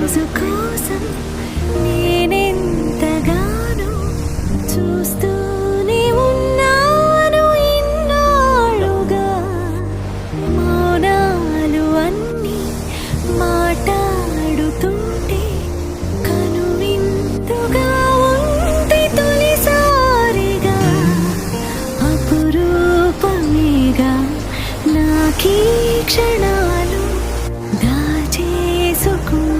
కోసం నేనెంతగానో చూస్తూనే ఉన్నాను ఇన్నాళ్ళుగా. మౌనాలు అన్నీ మాట్లాడుతుంటే కనువిందుగా ఉంది తొలిసారిగా. అపురూపమేగా నాకీ క్షణాలు దాచేసుకుంటాను.